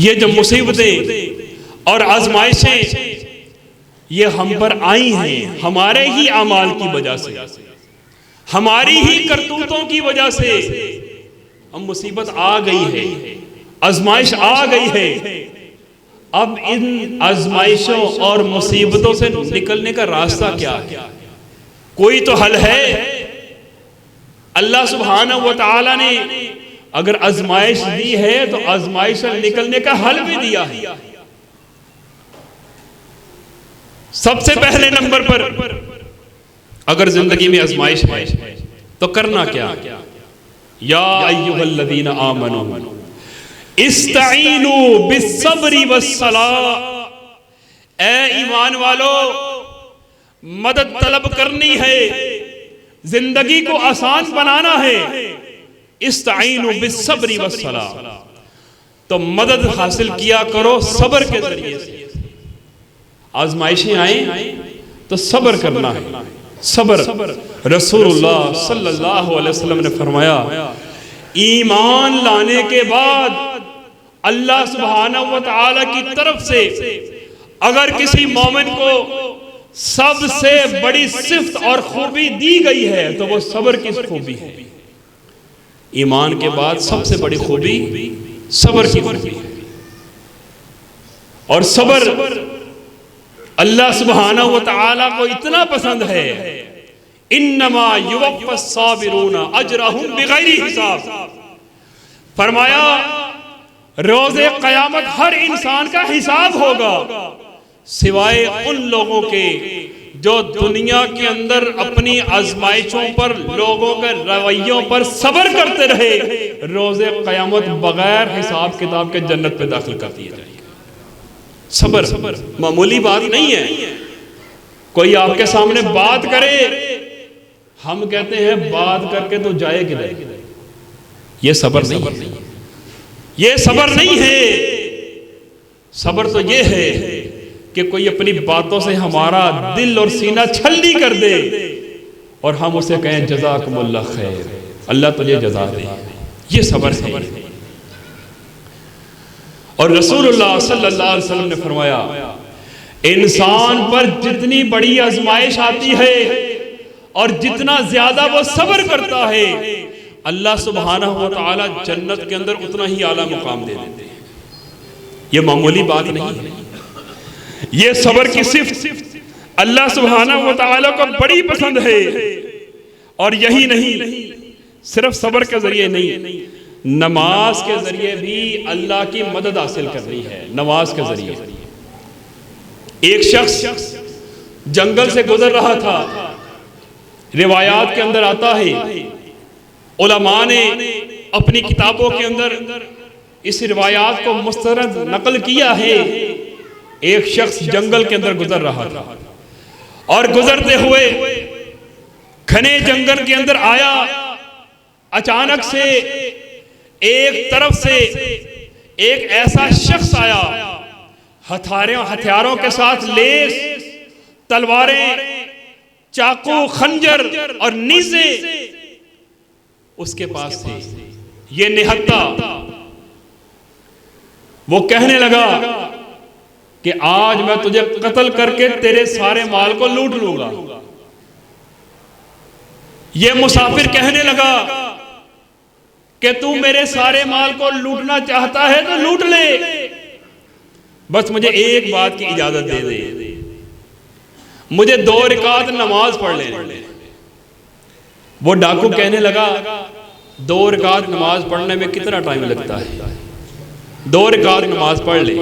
یہ جو مصیبتیں اور آزمائشیں یہ ہم پر آئی ہیں ہمارے ہی اعمال کی وجہ سے، ہماری ہی کرتوتوں کی وجہ سے اب مصیبت آ گئی ہے، آزمائش آ گئی ہے۔ اب ان آزمائشوں اور مصیبتوں سے نکلنے کا راستہ کیا ہے؟ کوئی تو حل ہے۔ اللہ سبحانہ وتعالی نے اگر آزمائش دی ہے تو آزمائش سے نکلنے کا حل بھی دیا ہے۔ سب سے پہلے نمبر پر اگر زندگی میں آزمائش ہے تو کرنا کیا؟ یا ایھا الذین آمنوا استعینوا بالصبر والصلاۃ، اے ایمان والو مدد طلب کرنی ہے، زندگی کو آسان بنانا ہے۔ استعینوا بالصبر والصلاۃ، تو مدد حاصل کیا کرو صبر کے ذریعے سے۔ آزمائشیں آئیں تو صبر کرنا ہے، صبر۔ رسول اللہ صلی اللہ علیہ وسلم نے فرمایا ایمان لانے کے بعد اللہ سبحانہ وتعالی کی طرف سے اگر کسی مومن کو سب سے بڑی صفت اور خوبی دی گئی ہے تو وہ صبر کی خوبی ہے۔ ایمان کے بعد سب سے بڑی خوبی صبر کی خوبی ہے، اور صبر اللہ سبحانہ وتعالی کو اتنا پسند ہے، انما یوفی الصابرون اجرہم بغیر حساب۔ فرمایا روز قیامت ہر انسان کا حساب ہوگا سوائے ان لوگوں کے جو دنیا کے اندر اپنی آزمائشوں پر، لوگوں کے رویوں پر صبر کرتے رہے، روز قیامت بغیر حساب کتاب کے جنت پہ داخل کر دیا جائے گا۔ صبر معمولی بات نہیں ہے۔ کوئی آپ کے سامنے بات کرے، ہم کہتے ہیں بات کر کے تو جائے کدھر؟ یہ صبر نہیں ہے، یہ صبر نہیں ہے۔ صبر تو یہ ہے کہ کوئی اپنی باتوں سے ہمارا دل اور سینہ چھلنی کر دے اور ہم اسے کہیں جزاکم اللہ خیر، اللہ تجھے جزا دے، یہ صبر ہے۔ اور رسول اللہ صلی اللہ علیہ وسلم نے فرمایا انسان پر جتنی بڑی آزمائش آتی ہے اور جتنا زیادہ وہ صبر کرتا ہے اللہ سبحانہ وتعالی جنت کے اندر اتنا ہی اعلیٰ مقام دے دیتے ہیں۔ یہ معمولی بات نہیں ہے، یہ صبر کی صفت اللہ سبحانہ وتعالی کو بڑی پسند ہے۔ اور یہی نہیں، صرف صبر کے ذریعے نہیں، نماز کے ذریعے بھی اللہ کی مدد حاصل کرنی ہے۔ نماز کے ذریعے ایک شخص جنگل سے گزر رہا تھا، روایات کے اندر آتا ہے، علماء نے اپنی کتابوں کے اندر اس روایات کو مستند نقل کیا ہے۔ ایک شخص جنگل کے اندر گزر رہا تھا اور گزرتے ہوئے گھنے جنگل کے اندر آیا، اچانک سے ایک طرف سے ایک ایسا شخص آیا، ہتھیاروں کے ساتھ لیس، تلواریں، چاقو، خنجر اور نیزے اس کے پاس تھے۔ یہ نہتا، وہ کہنے لگا کہ آج میں تجھے قتل کر کے تیرے سارے مال کو لوٹ لوں گا۔ یہ مسافر کہنے لگا کہ تو میرے سارے مال کو لوٹنا چاہتا ہے تو لوٹ لے، بس مجھے ایک بات کی اجازت دے دے، مجھے 2 رکعت نماز پڑھ لے۔ وہ ڈاکو کہنے لگا 2 رکعت نماز پڑھنے میں کتنا ٹائم لگتا ہے؟ 2 رکعت نماز پڑھ لے،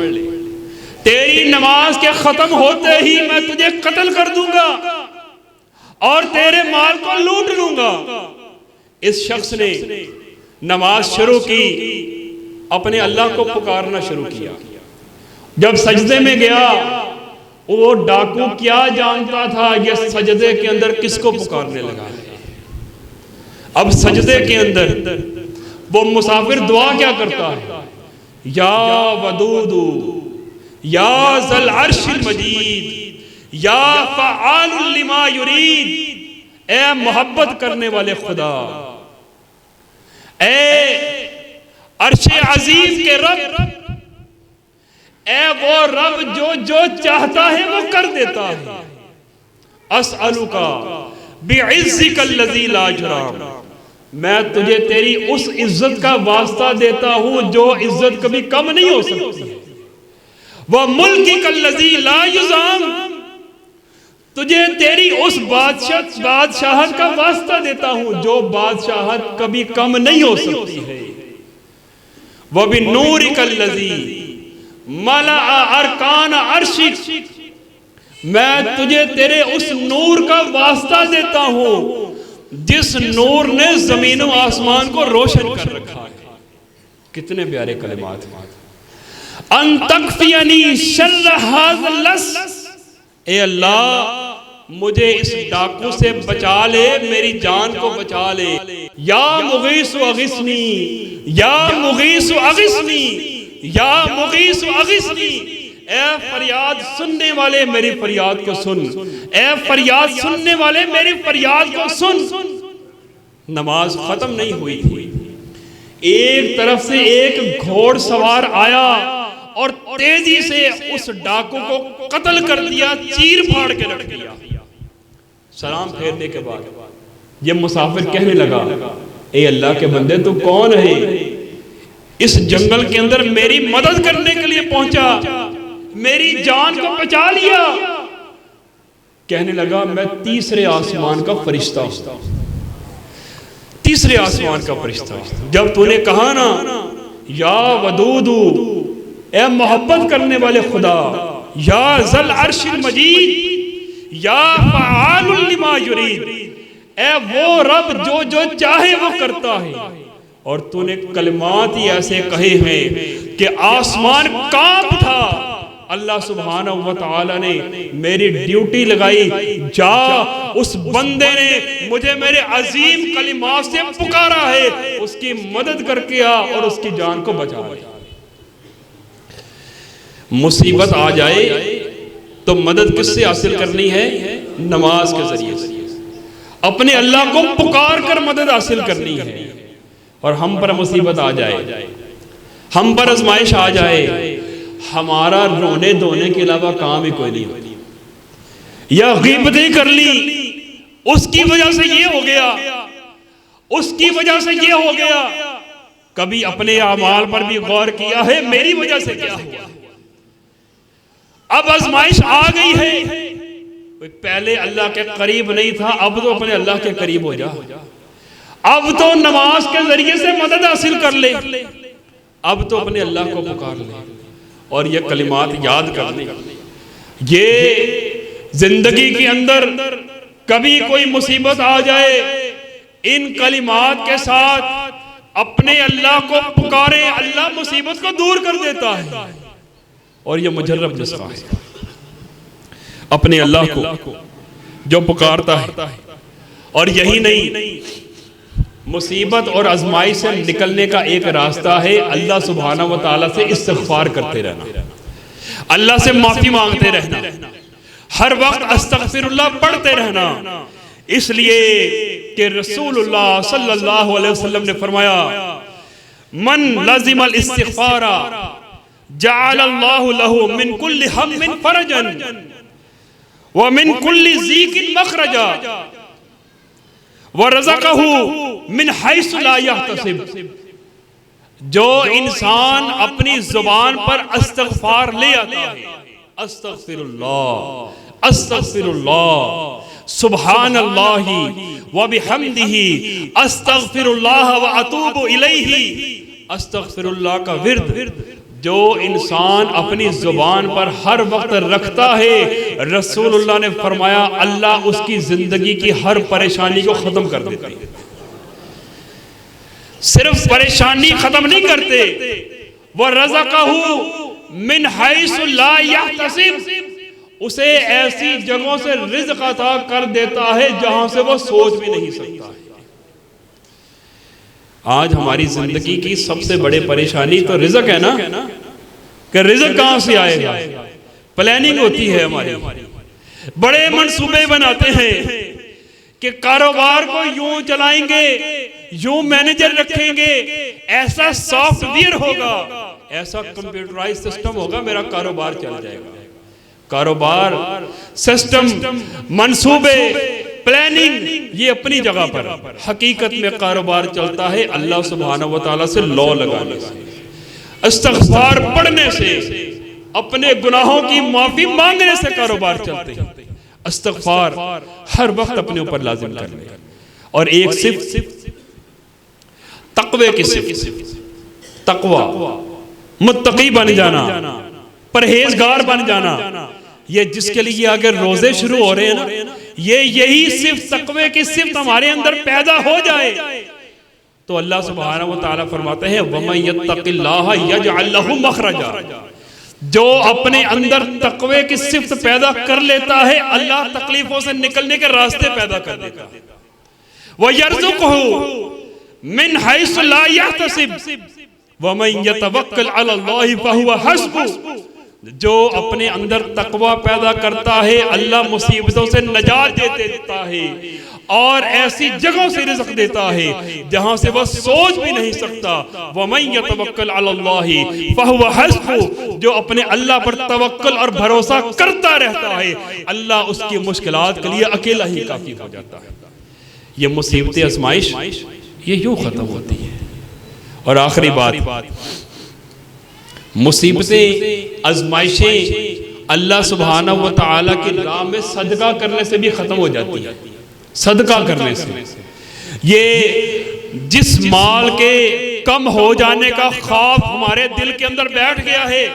تیری نماز کے ختم ہوتے ہی میں تجھے قتل کر دوں گا اور تیرے مال کو لوٹ لوں گا۔ اس شخص نے نماز شروع کی، اپنے اللہ کو پکارنا شروع کیا۔ جب سجدے میں گیا، وہ ڈاکو کیا جانتا تھا یہ سجدے کے اندر کس کو پکارنے لگا ہے۔ اب سجدے کے اندر وہ مسافر دعا کیا کرتا ہے؟ یا ودود یا ذل عرش المجید یا فعال لما یرید، اے محبت کرنے والے خدا، اے عرش عظیم کے رب، اے وہ رب جو چاہتا ہے وہ کر دیتا ہے۔ اسألک بعزک الذی لا یرام، میں تجھے تیری اس عزت کا واسطہ دیتا ہوں جو عزت کبھی کم نہیں ہو سکتی، وملکک الذی لا یضام، تجھے تیری اس بادشاہت کا واسطہ دیتا ہوں جو بادشاہت کبھی کم نہیں ہو سکتی ہے، وبنورک الذی ملأ ارکان عرشک، میں تجھے تیرے اس نور کا واسطہ دیتا ہوں جس نور نے زمین و آسمان کو روشن کر رکھا ہے۔ کتنے پیارے کلمات ہیں۔ ان تکفینی شر ھذا اللص، اے اللہ مجھے اس ڈاکو سے بچا لے، میری جان کو بچا لے۔ یا مغیث اغثنی، یا مغیث اغثنی، یا مغیث اغثنی، اے فریاد سننے والے میری فریاد کو سن، اے فریاد سننے والے میری فریاد کو سن۔ نماز ختم نہیں ہوئی تھی، ایک طرف سے ایک گھوڑ سوار آیا اور تیزی سے اس ڈاکو کو قتل کر دیا، چیر پھاڑ کے رکھ دیا۔ سلام پھیرنے کے بعد یہ مسافر کہنے لگا، اے اللہ کے بندے تو کون ہے؟ اس جنگل کے اندر میری مدد کرنے کے لیے پہنچا، میری جان کو بچا لیا۔ کہنے لگا میں تیسرے آسمان کا فرشتہ ہوں، تیسرے آسمان کا فرشتہ ہوں۔ جب تو نے کہا نا یا ودود، اے محبت کرنے والے خدا، یا ذل عرش المجید، یا فعال لما یرید، اے وہ رب جو چاہے وہ کرتا ہے، اور تو نے کلمات ہی ایسے کہے ہیں کہ آسمان کانپ اٹھا۔ اللہ سبحانہ وتعالی نے میری ڈیوٹی لگائی، جا اس بندے نے مجھے میرے عظیم کلمات سے پکارا ہے، اس کی مدد کر کے آ اور اس کی جان کو بچا لے۔ مصیبت آ جائے تو مدد کس سے حاصل کرنی ہے؟ نماز کے ذریعے سے اپنے اللہ کو پکار کر مدد حاصل کرنی ہے۔ اور ہم پر مصیبت آ جائے، ہم پر آزمائش آ جائے، ہمارا رونے دھونے کے علاوہ کام ہی کوئی نہیں ہوتی، یا غیبتیں کر لی، اس کی وجہ سے یہ ہو گیا، اس کی وجہ سے یہ ہو گیا، کبھی اپنے اعمال پر بھی غور کیا ہے میری وجہ سے کیا ہوا؟ اب آزمائش آ گئی ہے، پہلے اللہ کے قریب نہیں تھا، اب تو اپنے اللہ کے قریب ہو جا، اب تو نماز کے ذریعے سے مدد حاصل کر لے، اب تو اپنے اللہ کو پکار لے، اور یہ کلمات یاد کر لیں۔ یہ زندگی کے اندر کبھی کوئی مصیبت آ جائے، ان کلمات کے ساتھ اپنے اللہ کو پکارے، اللہ مصیبت کو دور کر دیتا ہے، اور یہ مجرب نسخہ ہے۔ اپنے اللہ کو جو پکارتا ہے، اور یہی نہیں، مصیبت اور آزمائش سے نکلنے کا ایک راستہ ہے اللہ سبحانہ وتعالی سے استغفار کرتے رہنا، اللہ سے معافی مانگتے رہنا، ہر وقت استغفر اللہ پڑھتے رہنا۔ اس لیے کہ رسول اللہ صلی اللہ علیہ وسلم نے فرمایا، من لازم الاستغفار جعل اللہ له من کل ہم فرجا ومن کل ضیق مخرجا وَرَزَقَهُ مِنْ حَيْثُ لَا يَحْتَسِبْ، جو انسان اپنی زبان پر استغفار لے آتا ہے، استغفر اللہ، استغفر اللہ، سبحان اللہ و بحمدہ استغفر اللہ و اتوب الیہ۔ استغفر اللہ کا ورد جو انسان اپنی زبان پر ہر وقت رکھتا ہے، رسول اللہ نے فرمایا اللہ اس کی زندگی کی ہر پریشانی کو ختم کر دیتے ہیں۔ صرف پریشانی ختم نہیں کرتے، وَرَزَقَهُ مِنْ حَيْثُ لَا يَحْتَسِبُ، اسے ایسی جگہوں سے رزق عطا کر دیتا ہے جہاں سے وہ سوچ بھی نہیں سکتا ہے۔ آج ہماری زندگی کی سب سے بڑے پریشانی تو رزق ہے نا، کہ رزق کہاں سے آئے گا۔ پلاننگ ہوتی ہے ہماری، بڑے منصوبے بناتے ہیں کہ کاروبار کو یوں چلائیں گے، یوں مینیجر رکھیں گے، ایسا سافٹ ویئر ہوگا، ایسا کمپیوٹرائز سسٹم ہوگا، میرا کاروبار چل جائے گا۔ کاروبار، سسٹم، منصوبے، پلاننگ یہ اپنی جگہ پر، حقیقت میں کاروبار چلتا ہے اللہ سبحانہ وتعالی سے لا لگانے سے، استغفار پڑھنے سے، اپنے گناہوں کی معافی مانگنے سے کاروبار چلتے ہیں۔ استغفار ہر وقت اپنے اوپر لازم کرنے، اور ایک صفت تقوی کی صفت، تقوی، متقی بن جانا، پرہیزگار بن جانا، یہ جس کے لیے اگر روزے شروع ہو رہے ہیں نا، یہی صفت تقوی کی صفت ہمارے اندر پیدا ہو جائے تو اللہ سبحانہ وتعالی فرماتے ہیں وَمَن يَتَّقِ اللَّهَ يَجْعَلْ لَهُ مَخْرَجًا، جو اپنے اندر تقوی کی صفت پیدا کر لیتا ہے اللہ تکلیفوں سے نکلنے کے راستے پیدا کر دیتا ہے۔ وَيَرْزُقْهُ مِنْ حَيْثُ لَا يَحْتَسِبُ وَمَن يَتَوَكَّلْ عَلَى اللَّهِ فَهُوَ حَسْبُهُ، جو اپنے اندر تقوی پیدا کرتا ہے اللہ مصیبتوں سے نجات دیتا ہے اور ایسی جگہوں سے رزق دیتا ہے جہاں سے وہ سوچ بھی نہیں سکتا۔ وَمَن يَتَوَكَّلْ عَلَى اللَّهِ فَهُوَ حَسْبُهُ، جو اپنے اللہ پر توکل اور بھروسہ کرتا رہتا ہے اللہ اس کی مشکلات کے لیے اکیلا ہی کافی ہو جاتا ہے۔ یہ مصیبت آزمائش یہ یوں ختم ہوتی ہے۔ اور آخری بات، مصیبتیں، آزمائشیں اللہ سبحانہ وتعالی کی راہ میں صدقہ کرنے سے بھی ختم ہو جاتی ہے۔ صدقہ کرنے سے، یہ جس مال کے کم ہو جانے کا خوف ہمارے دل کے اندر بیٹھ گیا ہے،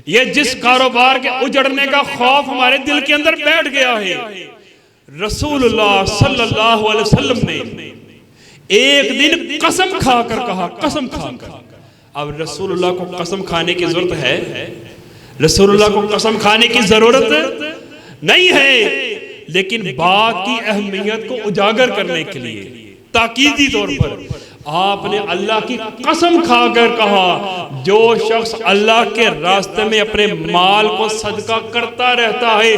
یہ جس کاروبار کے اجڑنے کا خوف ہمارے دل کے اندر بیٹھ گیا ہے، رسول اللہ صلی اللہ علیہ وسلم نے ایک دن قسم کھا کر کہا، قسم کھا کر۔ اب رسول اللہ کو قسم کھانے کی ضرورت ہے؟ رسول اللہ کو قسم کھانے کی ضرورت نہیں ہے، لیکن بات کی اہمیت کو اجاگر کرنے کے لیے تاکیدی طور پر آپ نے اللہ کی قسم کھا کر کہا جو شخص اللہ کے راستے میں اپنے مال کو صدقہ کرتا رہتا ہے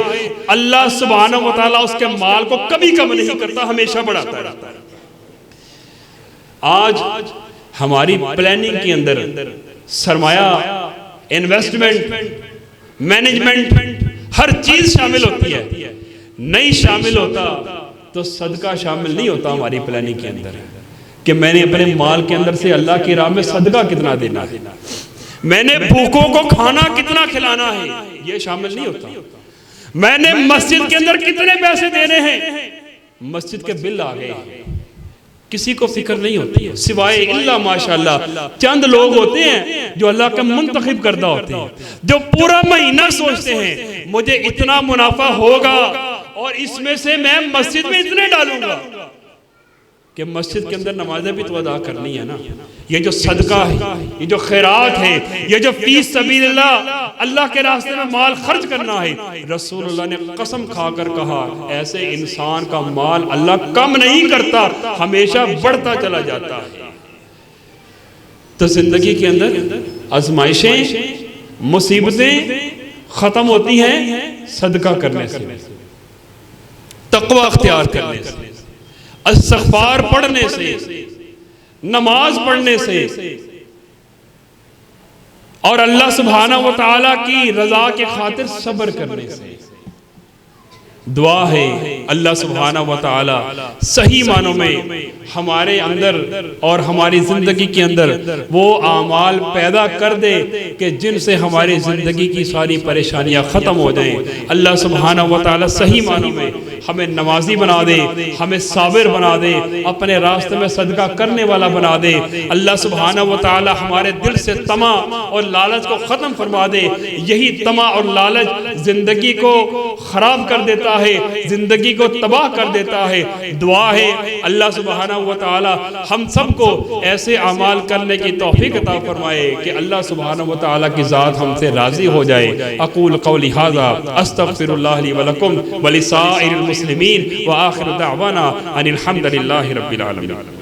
اللہ سبحانہ وتعالی اس کے مال کو کبھی کم نہیں کرتا، ہمیشہ بڑھاتا رہتا ہے۔ آج ہماری پلاننگ کے اندر سرمایہ، انویسٹمنٹ، مینجمنٹ، ہر چیز شامل ہوتی ہے، نہیں شامل ہوتا تو صدقہ شامل نہیں ہوتا ہماری پلاننگ کے اندر، کہ میں نے اپنے مال کے اندر سے اللہ کی راہ میں صدقہ کتنا دینا ہے، میں نے بھوکوں کو کھانا کتنا کھلانا ہے، یہ شامل نہیں ہوتا۔ میں نے مسجد کے اندر کتنے پیسے دینے ہیں، مسجد کے بل آ گئے، کسی کو فکر نہیں ہوتی ہے سوائے اللہ ماشاءاللہ چند لوگ ہوتے ہیں جو اللہ کا منتخب کردہ ہوتے ہیں، جو پورا مہینہ سوچتے ہیں مجھے اتنا منافع ہوگا اور اس میں سے میں مسجد میں اتنے ڈالوں گا، کہ مسجد کے اندر نمازیں بھی تو ادا کرنی ہے نا۔ یہ جو صدقہ ہے، یہ جو خیرات ہے، یہ جو فی سبیل اللہ کے راستے میں مال خرچ کرنا ہے، رسول اللہ نے قسم کھا کر کہا ایسے انسان کا مال اللہ کم نہیں کرتا، ہمیشہ بڑھتا چلا جاتا ہے۔ تو زندگی کے اندر آزمائشیں، مصیبتیں ختم ہوتی ہیں صدقہ کرنے سے، تقوی اختیار کرنے سے، استغفار پڑھنے سے، نماز پڑھنے سے، اور اللہ سبحانہ وتعالی کی رضا کے خاطر صبر کرنے سے۔ دعا ہے اللہ سبحانہ و تعالی صحیح معنوں میں ہمارے اندر اور ہماری زندگی کے اندر وہ اعمال پیدا کر دے کہ جن سے ہماری زندگی کی ساری پریشانیاں ختم ہو جائیں۔ اللہ سبحانہ و تعالی صحیح معنوں میں ہمیں نمازی بنا دے، ہمیں صابر بنا دے، اپنے راستے میں صدقہ کرنے والا بنا دے۔ اللہ سبحانہ و تعالی ہمارے دل سے طمع اور لالچ کو ختم فرما دے۔ یہی طمع اور لالچ زندگی کو خراب کر دیتا ہے، زندگی کو تباہ کر دیتا ہے۔ دعا ہے اللہ سبحانہ و تعالی ہم سب کو ایسے اعمال کرنے کی توفیق عطا فرمائے کہ اللہ سبحانہ و تعالی کی ذات ہم سے راضی ہو جائے۔ اقول قولی ھذا استغفر اللہ لی ولکم ولسائر المسلمین وآخر دعوانا ان الحمد للہ رب العالمین۔